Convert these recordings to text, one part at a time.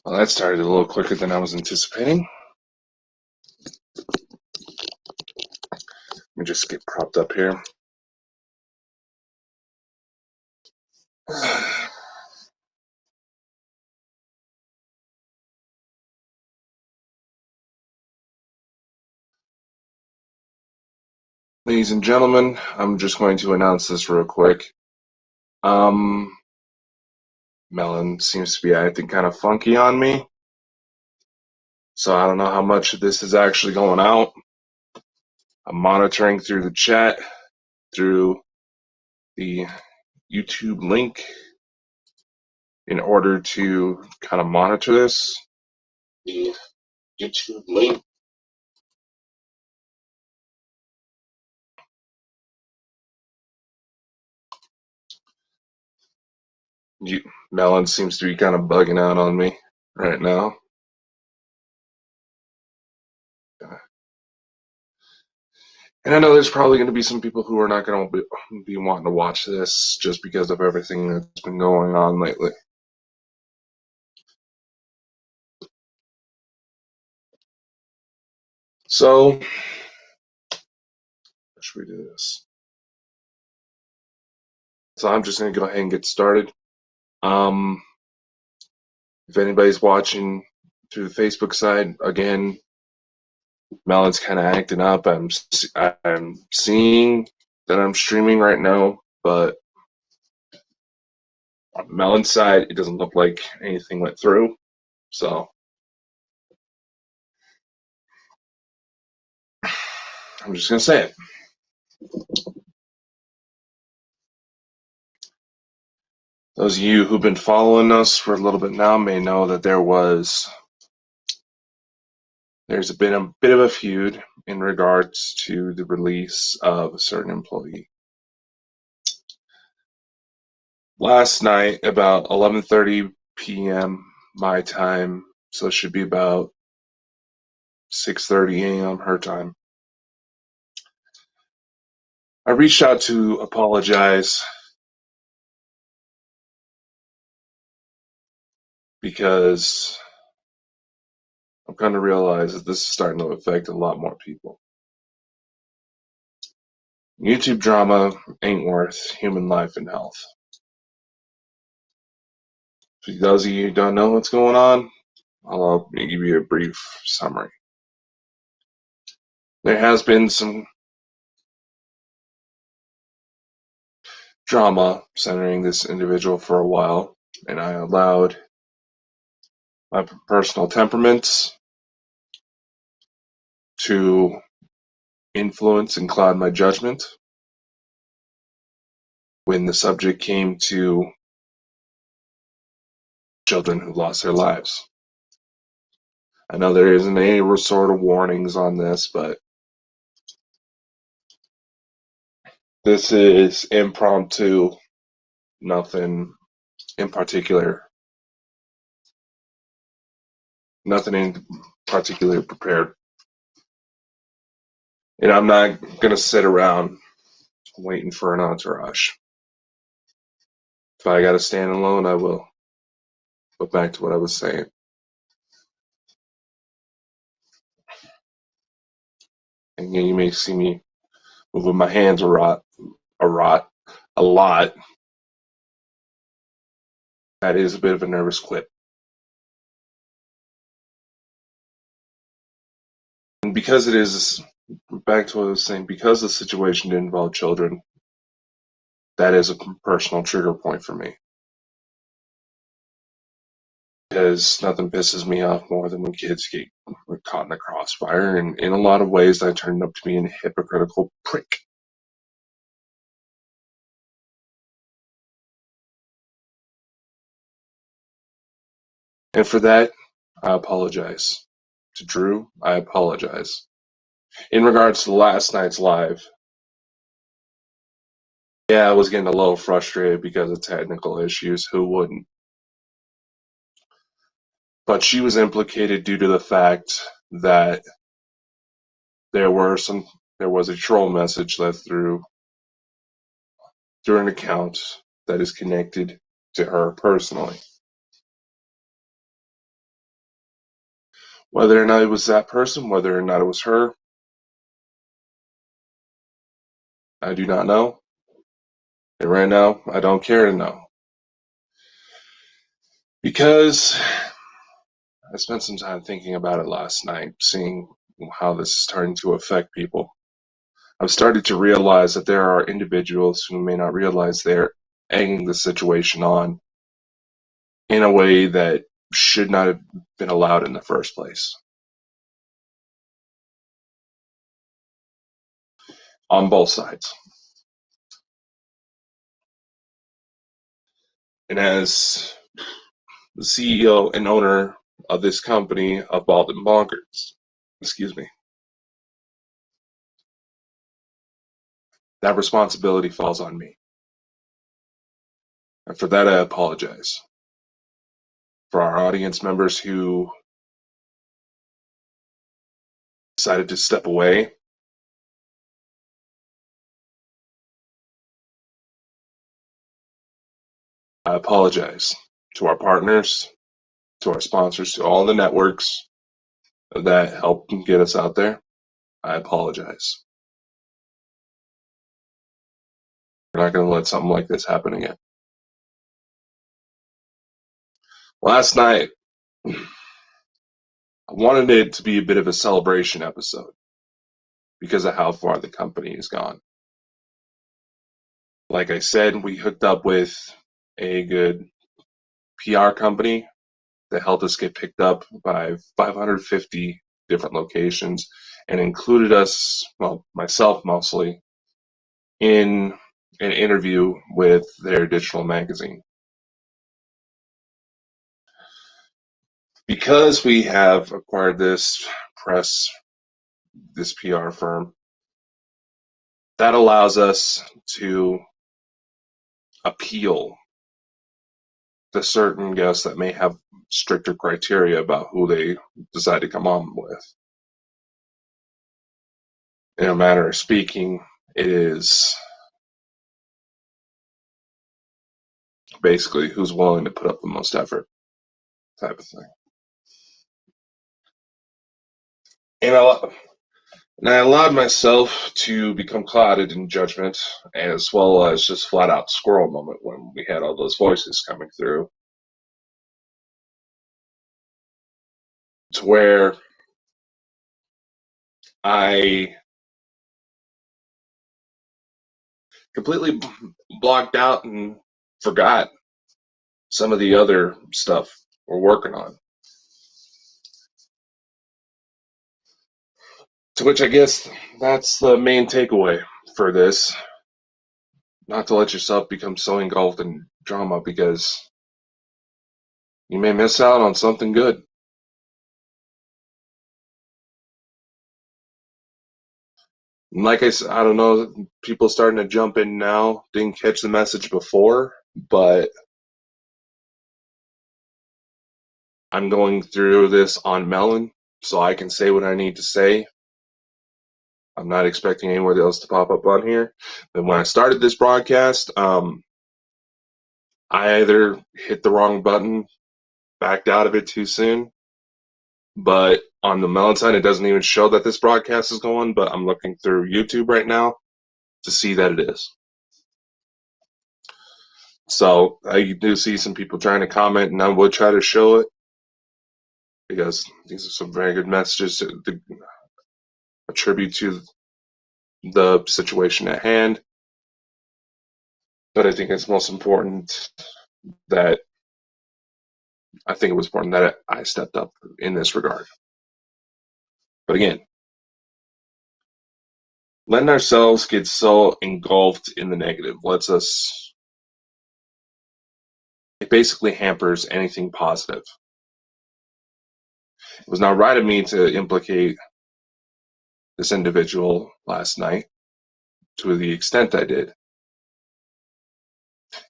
Well, that started a little quicker than I was anticipating. Let me just get propped up here. Ladies and gentlemen, I'm just going to announce this real quick. Um, Melon seems to be acting kind of funky on me, so I don't know how much of this is actually going out. I'm monitoring through the chat, through the YouTube link, in order to kind of monitor this. The YouTube link. Melon seems to be kind of bugging out on me right now. And I know there's probably going to be some people who are not going to be wanting to watch this just because of everything that's been going on lately. So, how should we do this? So I'm just going to go ahead and get started. If anybody's watching through the Facebook side, again, Melon's kind of acting up. I'm seeing that I'm streaming right now, but on Melon's side, it doesn't look like anything went through. So I'm just going to say it. Those of you who've been following us for a little bit now may know that there's been a bit of a feud in regards to the release of a certain employee. Last night, about 11:30 p.m. my time, so it should be about 6:30 a.m. her time, I reached out to apologize because I'm kind of realize that this is starting to affect a lot more people. YouTube drama ain't worth human life and health. For those of you who don't know what's going on, I'll give you a brief summary. There has been some drama centering this individual for a while, and I allowed my personal temperaments to influence and cloud my judgment when the subject came to children who lost their lives. I know there isn't any sort of warnings on this, but this is impromptu, nothing in particular, nothing in particular prepared. And I'm not going to sit around waiting for an entourage. If I got to stand alone, I will. But back to what I was saying. And you may see me moving my hands a lot. That is a bit of a nervous quip. And because it is, back to what I was saying, because the situation did involve children, that is a personal trigger point for me. Because nothing pisses me off more than when kids get caught in the crossfire, and in a lot of ways that turned up to be a hypocritical prick. And for that, I apologize. To Drew, I apologize. In regards to last night's live, yeah, I was getting a little frustrated because of technical issues. Who wouldn't? But she was implicated due to the fact that there was a troll message left through an account that is connected to her personally. Whether or not it was that person, whether or not it was her, I do not know. And right now, I don't care to know. Because I spent some time thinking about it last night, seeing how this is starting to affect people. I've started to realize that there are individuals who may not realize they're egging the situation on in a way that should not have been allowed in the first place. On both sides. And as the CEO and owner of this company of Bald and Bonkers, excuse me, that responsibility falls on me. And for that, I apologize. For our audience members who decided to step away, I apologize. To our partners, to our sponsors, to all the networks that helped get us out there, I apologize. We're not going to let something like this happen again. Last night, I wanted it to be a bit of a celebration episode because of how far the company has gone. Like I said, we hooked up with a good PR company that helped us get picked up by 550 different locations and included us, well, myself mostly, in an interview with their digital magazine. Because we have acquired this PR firm, that allows us to appeal to certain guests that may have stricter criteria about who they decide to come on with. In a manner of speaking, it is basically who's willing to put up the most effort type of thing. And I allowed myself to become clouded in judgment as well as just flat out squirrel moment when we had all those voices coming through. To where I completely blocked out and forgot some of the other stuff we're working on. To which I guess that's the main takeaway for this. Not to let yourself become so engulfed in drama because you may miss out on something good. And like I said, I don't know, people starting to jump in now, didn't catch the message before, but I'm going through this on Melon, so I can say what I need to say. I'm not expecting anyone else to pop up on here. And when I started this broadcast, I either hit the wrong button, backed out of it too soon, but on the Melon side, it doesn't even show that this broadcast is going, but I'm looking through YouTube right now to see that it is. So I do see some people trying to comment, and I will try to show it because these are some very good messages to attribute to the situation at hand. But I think it's most important that I think it was important that I stepped up in this regard. But again, letting ourselves get so engulfed in the negative it basically hampers anything positive. It was not right of me to implicate this individual last night to the extent I did.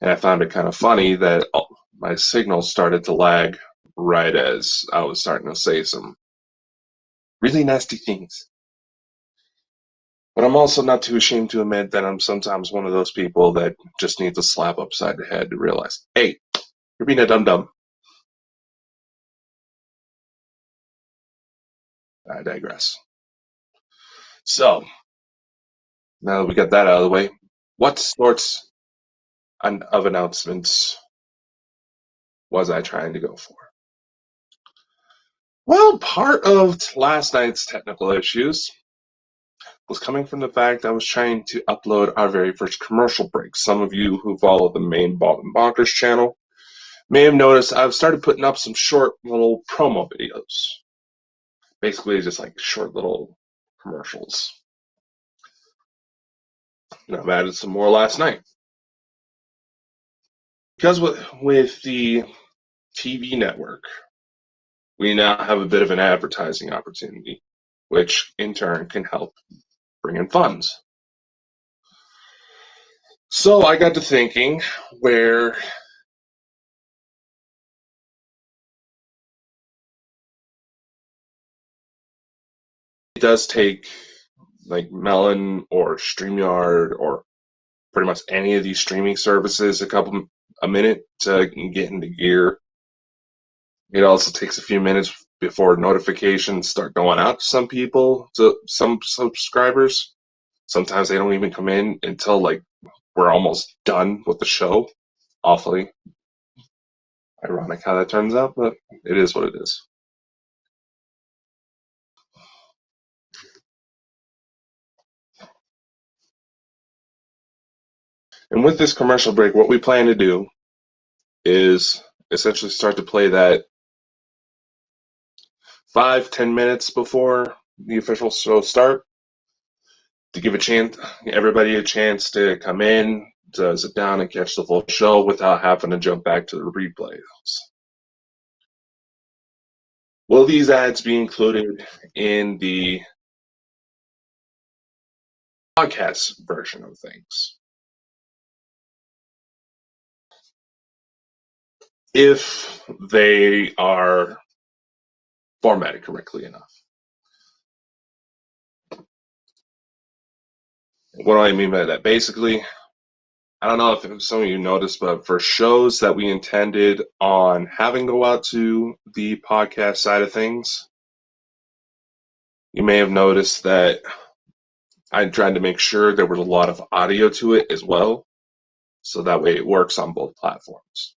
And I found it kind of funny that my signal started to lag right as I was starting to say some really nasty things. But I'm also not too ashamed to admit that I'm sometimes one of those people that just needs a slap upside the head to realize, hey, you're being a dum-dum. I digress. So, now that we got that out of the way, what sorts of announcements was I trying to go for? Well, part of last night's technical issues was coming from the fact I was trying to upload our very first commercial break. Some of you who follow the main Bald and Bonkers channel may have noticed I've started putting up some short little promo videos. Basically, just like short little commercials. And I've added some more last night. Because with the TV network, we now have a bit of an advertising opportunity, which in turn can help bring in funds. So I got to thinking where it does take like Melon or StreamYard or pretty much any of these streaming services a minute to get into gear. It also takes a few minutes before notifications start going out to some people, to some subscribers. Sometimes they don't even come in until like we're almost done with the show. Awfully ironic how that turns out, but it is what it is. And with this commercial break, what we plan to do is essentially start to play that 5-10 minutes before the official show start to give everybody a chance to come in, to sit down and catch the full show without having to jump back to the replays. Will these ads be included in the podcast version of things? If they are formatted correctly enough. What do I mean by that? Basically, I don't know if some of you noticed, but for shows that we intended on having go out to the podcast side of things, you may have noticed that I tried to make sure there was a lot of audio to it as well, so that way it works on both platforms.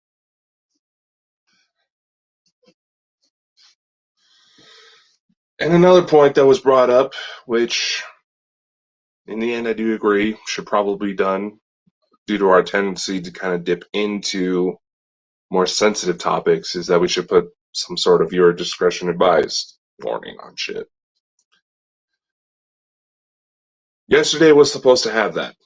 And another point that was brought up, which in the end I do agree should probably be done due to our tendency to kind of dip into more sensitive topics, is that we should put some sort of viewer discretion advised warning on shit. Yesterday was supposed to have that,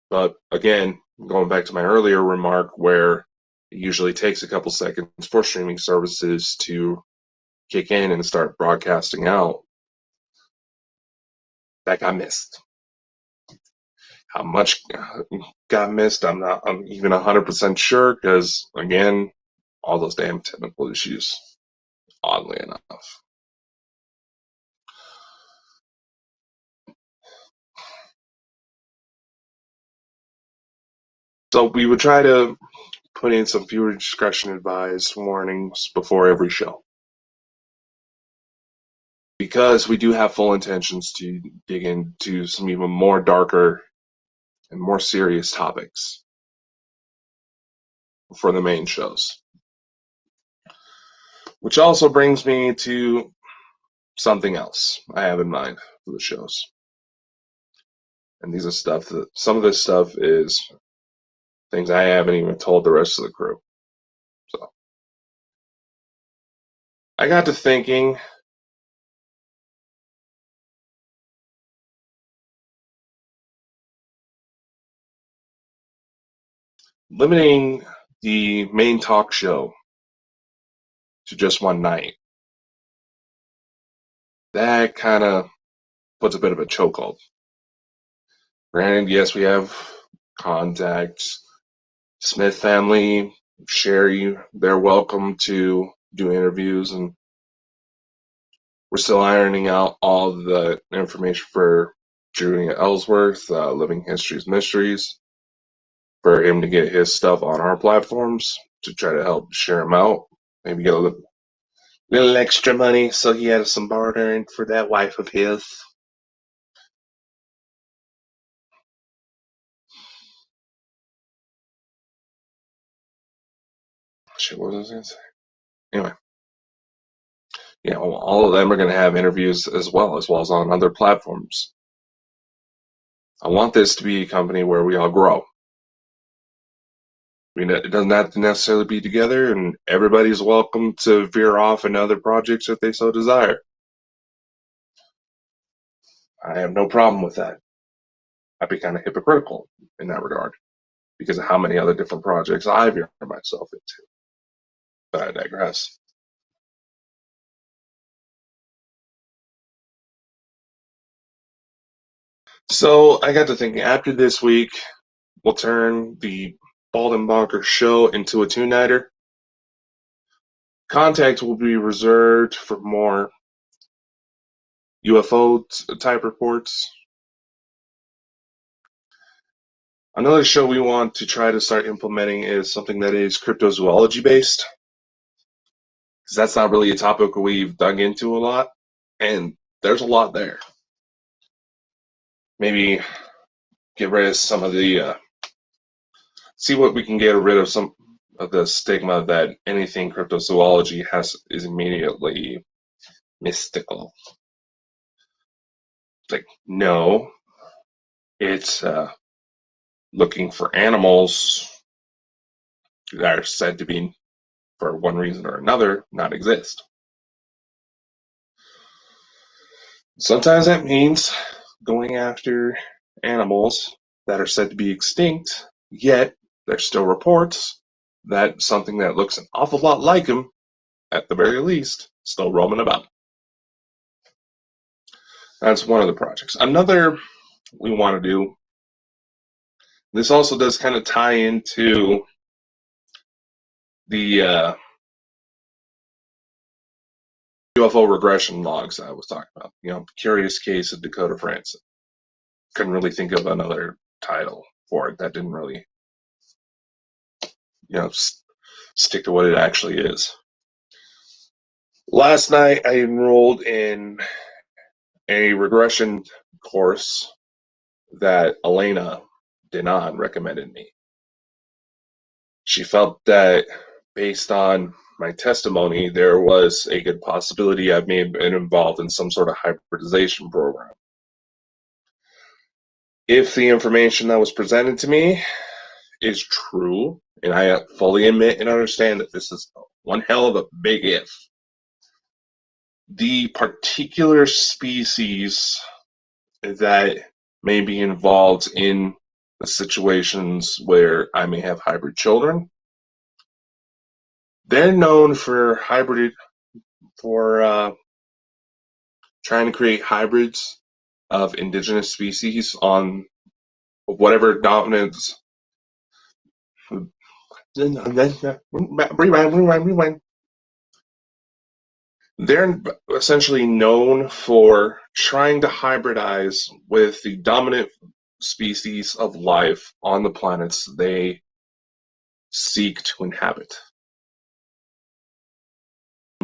but again, going back to my earlier remark where it usually takes a couple seconds for streaming services to kick in and start broadcasting out, that got missed. How much got missed, I'm even 100% sure, because again, all those damn technical issues, oddly enough. So we would try to put in some viewer discretion advised warnings before every show, because we do have full intentions to dig into some even more darker and more serious topics for the main shows. Which also brings me to something else I have in mind for the shows. And these are some of this stuff is things I haven't even told the rest of the crew. So I got to thinking, limiting the main talk show to just one night, that kind of puts a bit of a chokehold. Granted, yes, we have contacts. Smith family, Sherry, they're welcome to do interviews, and we're still ironing out all the information for Julian Ellsworth, Living Histories Mysteries, for him to get his stuff on our platforms to try to help share him out. Maybe get a little, Little extra money, so he had some bartering for that wife of his. Shit, what was I going to say? Anyway, all of them are going to have interviews as well as on other platforms. I want this to be a company where we all grow. I mean, it doesn't have to necessarily be together, and everybody's welcome to veer off in other projects if they so desire. I have no problem with that. I'd be kind of hypocritical in that regard because of how many other different projects I veer myself into. But I digress. So I got to thinking, after this week, we'll turn the Bald and Bonker show into a two-nighter. Contact will be reserved for more UFO type reports. Another show we want to try to start implementing is something that is cryptozoology based, because that's not really a topic we've dug into a lot, and there's a lot there. Maybe get rid of some of the see what we can get rid of some of the stigma that anything cryptozoology has is immediately mystical. It's like, no, it's looking for animals that are said to be, for one reason or another, not exist. Sometimes that means going after animals that are said to be extinct, yet there's still reports that something that looks an awful lot like them, at the very least, still roaming about. That's one of the projects. Another we want to do, this also does kind of tie into the UFO regression logs I was talking about. Curious Case of Dakota Francis. Couldn't really think of another title for it that didn't really, stick to what it actually is. Last night, I enrolled in a regression course that Elena Denon recommended me. She felt that based on my testimony, there was a good possibility I may have been involved in some sort of hybridization program. If the information that was presented to me is true, and I fully admit and understand that this is one hell of a big if, the particular species that may be involved in the situations where I may have hybrid children, they're known for trying to create hybrids of indigenous species on whatever dominance. Rewind. They're essentially known for trying to hybridize with the dominant species of life on the planets they seek to inhabit.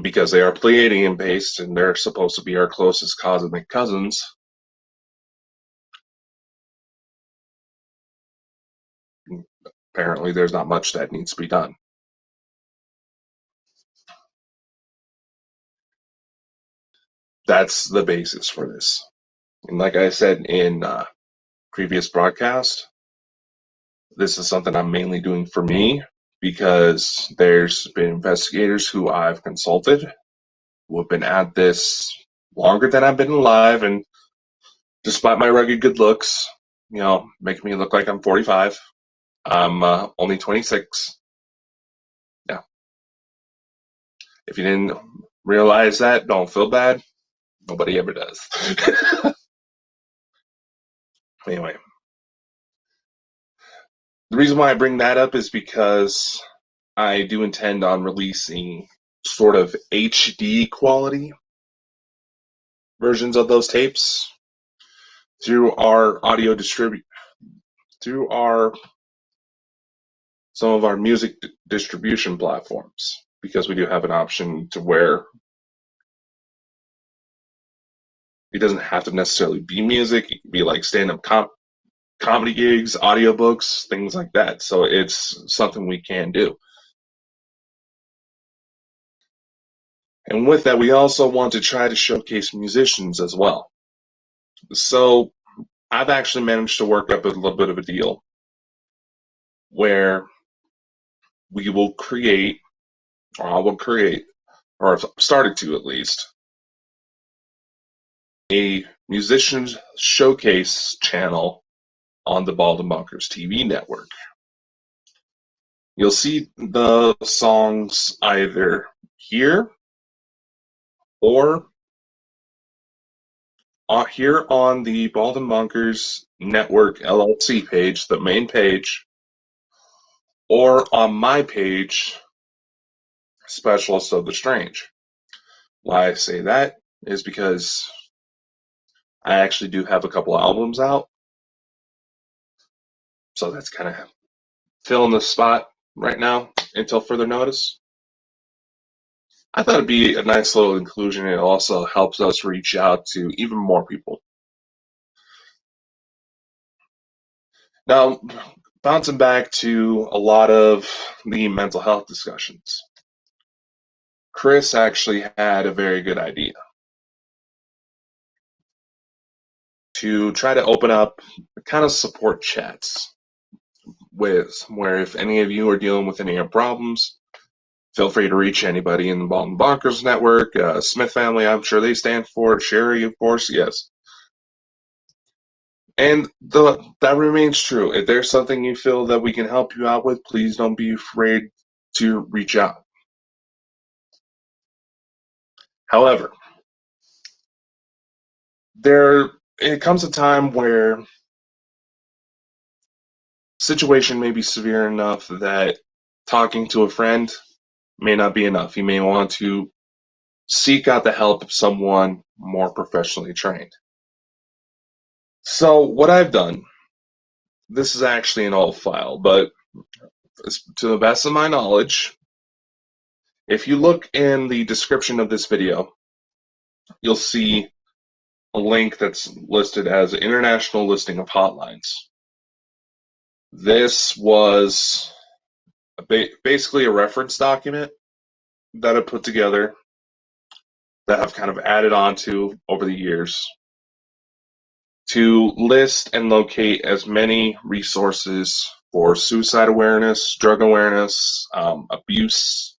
Because they are Pleiadian based and they're supposed to be our closest cosmic cousins, apparently there's not much that needs to be done. That's the basis for this. And like I said in previous broadcast, this is something I'm mainly doing for me because there's been investigators who I've consulted who have been at this longer than I've been alive, and despite my rugged good looks, making me look like I'm 45, I'm only 26. Yeah. If you didn't realize that, don't feel bad. Nobody ever does. Anyway, the reason why I bring that up is because I do intend on releasing sort of HD quality versions of those tapes through our audio through some of our music distribution platforms, because we do have an option to where It doesn't have to necessarily be music. It can be like stand-up comedy gigs, audiobooks, things like that. So it's something we can do. And with that, we also want to try to showcase musicians as well. So I've actually managed to work up a little bit of a deal where we will create, or I will create, or I've started to at least, a musicians showcase channel on the Bald and Bonkers TV network. You'll see the songs either here or here on the Bald and Bonkers Network LLC page, the main page, or on my page, Specialist of the Strange. Why I say that is because I actually do have a couple albums out, so that's kind of filling the spot right now until further notice. I thought it'd be a nice little inclusion. It also helps us reach out to even more people. Now, bouncing back to a lot of the mental health discussions, Chris actually had a very good idea to try to open up kind of support chats with where if any of you are dealing with any of your problems, feel free to reach anybody in the Bald Bonkers Network, Smith family, I'm sure they stand for it, Sherry, of course, yes. And that remains true. If there's something you feel that we can help you out with, please don't be afraid to reach out. However, it comes a time where situation may be severe enough that talking to a friend may not be enough. You may want to seek out the help of someone more professionally trained. So what I've done, this is actually an old file, but to the best of my knowledge, if you look in the description of this video, you'll see a link that's listed as an international listing of hotlines. This was basically a reference document that I put together that I've kind of added on to over the years to list and locate as many resources for suicide awareness, drug awareness, abuse,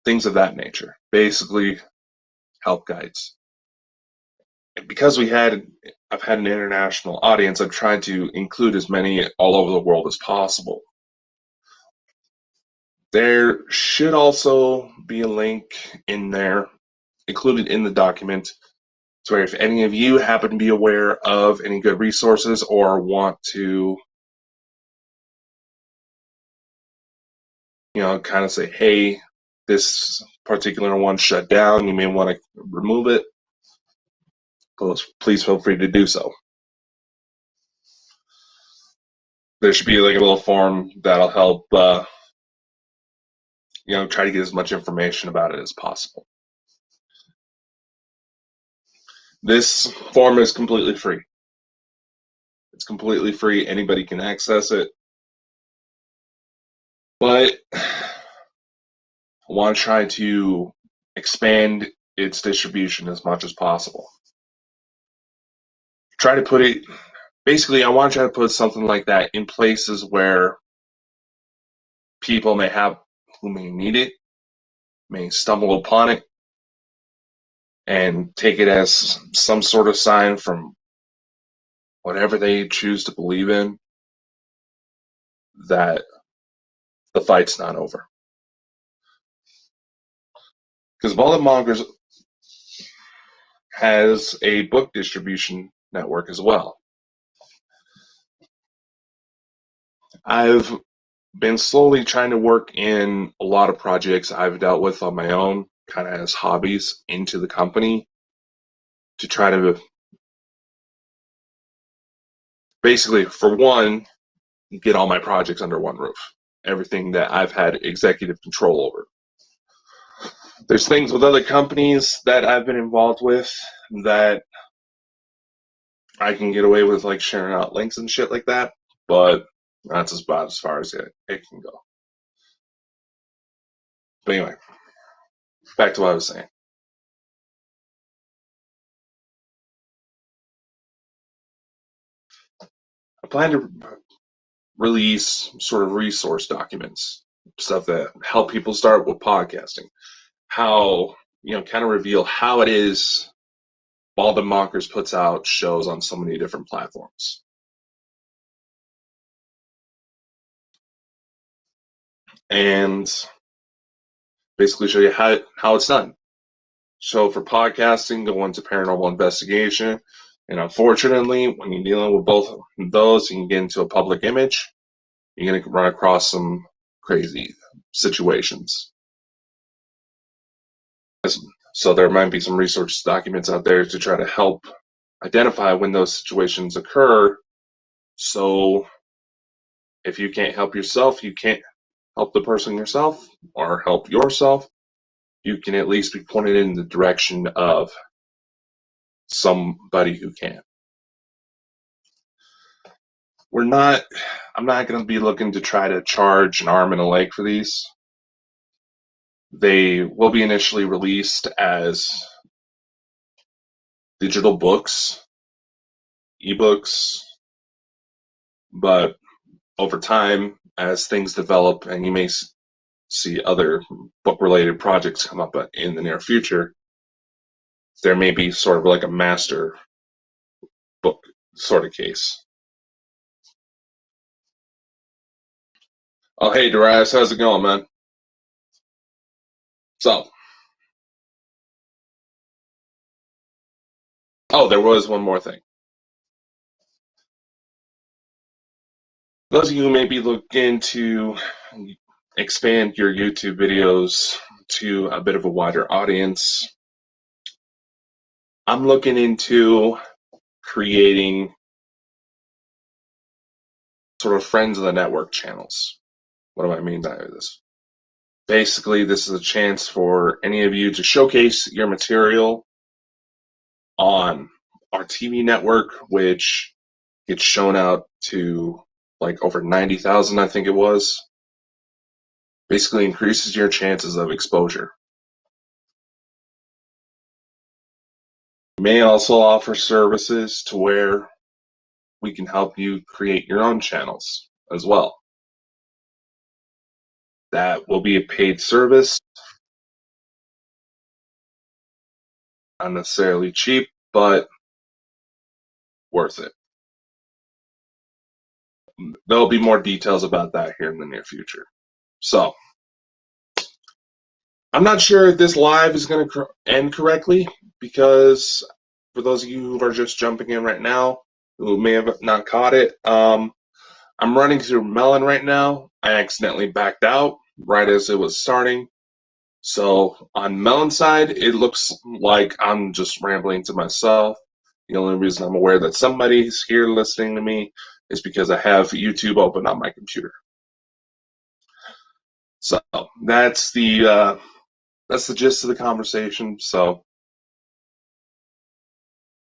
things of that nature. Basically, help guides. And because I've had an international audience, I've tried to include as many all over the world as possible. There should also be a link in there, included in the document, to where if any of you happen to be aware of any good resources or want to, kind of say, hey, this particular one shut down, you may want to remove it, please feel free to do so. There should be like a little form that'll help, try to get as much information about it as possible. This form is completely free. It's completely free. Anybody can access it. But I want to try to expand its distribution as much as possible. Try to put it, basically, I want to try to put something like that in places where people who may need it, may stumble upon it, and take it as some sort of sign from whatever they choose to believe in that the fight's not over. Because Bald and Bonkers has a book distribution network as well. I've been slowly trying to work in a lot of projects I've dealt with on my own, kind of as hobbies, into the company to try to basically, for one, get all my projects under one roof. Everything that I've had executive control over. There's things with other companies that I've been involved with that I can get away with, like sharing out links and shit like that, but that's about as far as it can go. But anyway, back to what I was saying. I plan to release sort of resource documents, stuff that help people start with podcasting, how, kind of reveal how it is Baldwin Mockers puts out shows on so many different platforms. And basically show you how it's done. So for podcasting, go into paranormal investigation. And unfortunately, when you're dealing with both of those, you can get into a public image, you're going to run across some crazy situations. So there might be some research documents out there to try to help identify when those situations occur. So if you can't help yourself, you can't help the person yourself or help yourself, you can at least be pointed in the direction of somebody who can. I'm not going to be looking to try to charge an arm and a leg for these. They will be initially released as digital books, ebooks, but over time, as things develop and you may see other book-related projects come up in the near future, there may be sort of like a master book sort of case. Oh, hey, Darius, how's it going, man? So, there was one more thing. Those of you who may be looking to expand your YouTube videos to a bit of a wider audience, I'm looking into creating sort of friends of the network channels. What do I mean by this? Basically, this is a chance for any of you to showcase your material on our TV network, which gets shown out to like over 90,000, I think it was. Basically increases your chances of exposure. We may also offer services to where we can help you create your own channels as well. That will be a paid service, not necessarily cheap, but worth it. There'll be more details about that here in the near future. So, I'm not sure if this live is going to end correctly, because for those of you who are just jumping in right now, who may have not caught it, I'm running through Melon right now. I accidentally backed out right as it was starting. So on Melon's side, it looks like I'm just rambling to myself. The only reason I'm aware that somebody's here listening to me is because I have YouTube open on my computer. So that's the gist of the conversation. So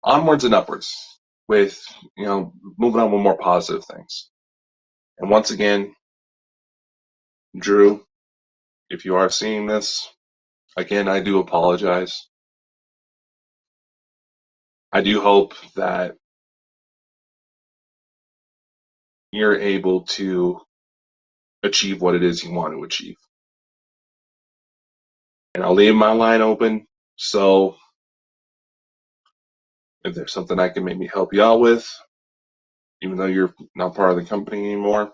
onwards and upwards with, moving on with more positive things. And once again, Drew, if you are seeing this, again, I do apologize. I do hope that you're able to achieve what it is you want to achieve. And I'll leave my line open, so if there's something I can maybe help you out with, even though you're not part of the company anymore,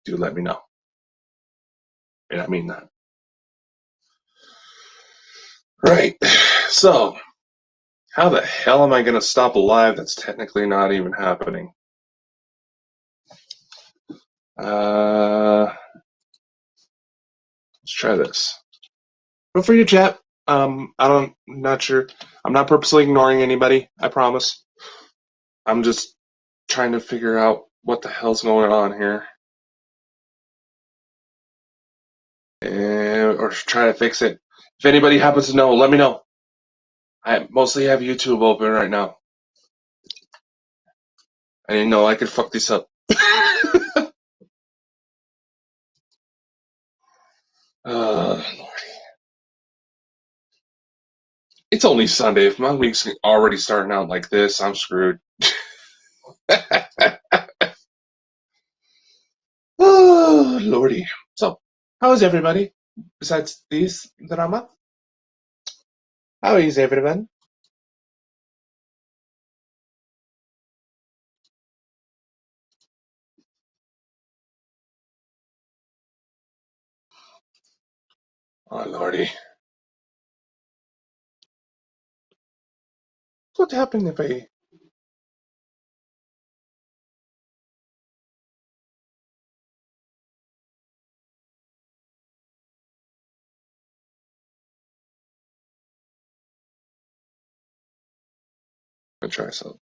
do let me know. And I mean that. Right. So, how the hell am I going to stop a live that's technically not even happening? Let's try this. Feel free to chat. Not sure. I'm not purposely ignoring anybody, I promise. I'm just trying to figure out what the hell's going on here. And or try to fix it. If anybody happens to know, let me know. I mostly have YouTube open right now. I didn't know I could fuck this up. uh, it's only Sunday. If my week's already starting out like this, I'm screwed. Oh, Lordy. So, how is everybody? Besides this drama? How is everyone? Oh, Lordy. What happened if I... I'm gonna try something.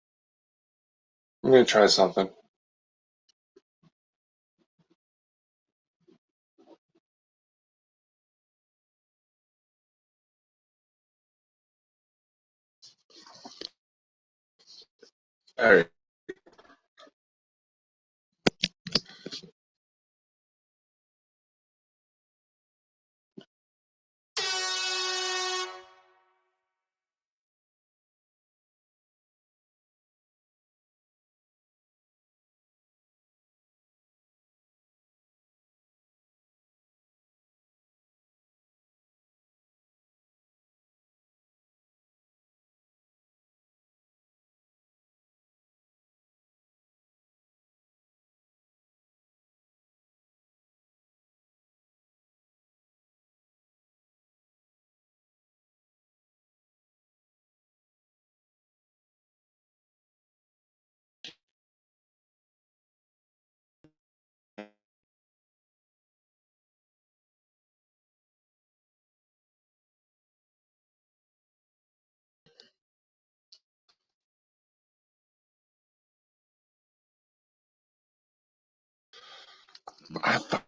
I'm gonna try something. Alright. I